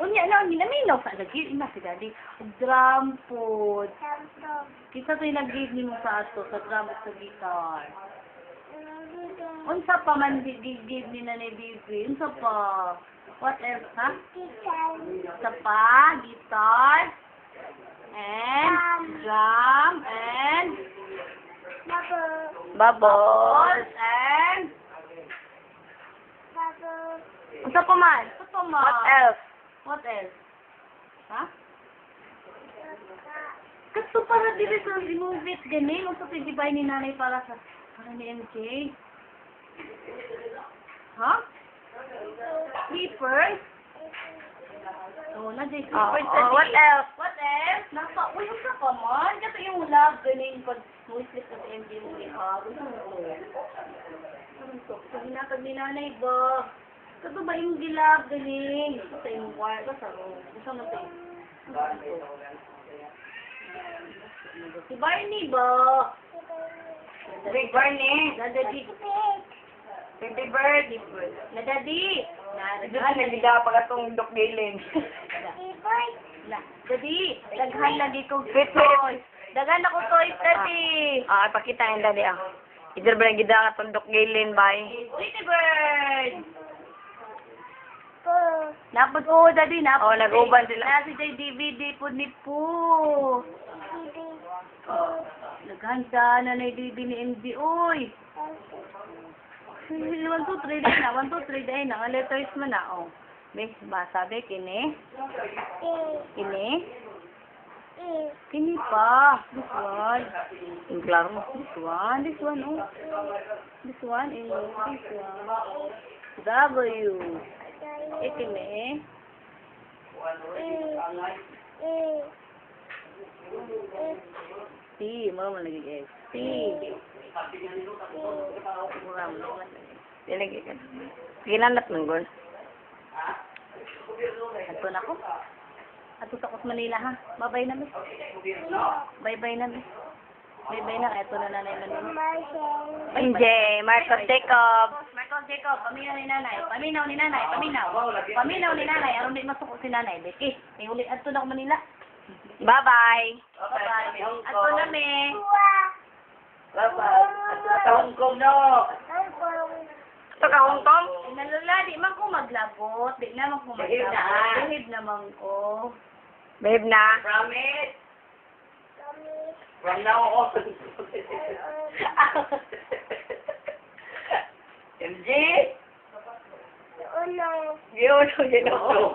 Unya na, minaminaw sa lagi. Ina si daddy. Drum food. Kita to yung nag-give ni mo sa ato, sa drum sa guitar. Unsa pa man give ni Nanay Bibi? Unsa pa? What else, ha? Unsa pa? Guitar. And drum. And bubbles. And unsa pa man? Unsa pa man? What else? What else? Ha? Kato para dili sa movie ganin. Unsa pa gibay ni Nanay para ni MJ? Ha? Sleepers? Oh, na-day sleepers sa What else? What else? Uy, unsa pa man? Kato yung love ganin pag sleep sa MJ mo iha. Sa hinatag ni Nanay ba? Kato ba yung gilab ganin? Sa yung wire ka sa room. Gusto mo tayo? Si Barney ba? Big Barney. Nadadi. Baby bird. Nadadi. Nagdiga pa katong Doc Galen. Dadi. Daghan lagi kong Wait. toys. Daghan ako toys, Dadi. Ipakita yung dali Idol ba yung gida katong Doc Galen, bye? Sweetie bird. Napod ko, Dadi. Napod. nag-uban sila. Nasi day DVD po ni Po. Naghanda na DVD ni MD, uy. 1, 2, 3 day na. 1, 2, 3 day na. Ang letters mo na, oh. May sabi, kini. Kini. Kini pa. This one. Yung klaro. This one. This one, oh. This one is this one. W. Kini. T. Mura mo lagi guys. T. Mura mo lagi. Dilagi ka. Ginanat ng gol. Ato na ko. Ato sa Kos Manila, ha? Bye-bye na, miss. Bye-bye na, miss. Bye-bye na. Ito na Nanay Manila. MJ, Marcos Jacob. Michael Jacob, paminaw ni Nanay. Paminaw ni Nanay. Paminaw. Paminaw ni Nanay. Aron di masuko si Nanay. Becky, may uli. Ato na ko Manila. Bye-bye. Bye-bye. Ato na, me. Ito ka Hong Kong? Nalala, di man ko maglabot. Di naman ko maglabot. Behave naman ko. Babe na. Promise. From now on. MJ? Yun, yun.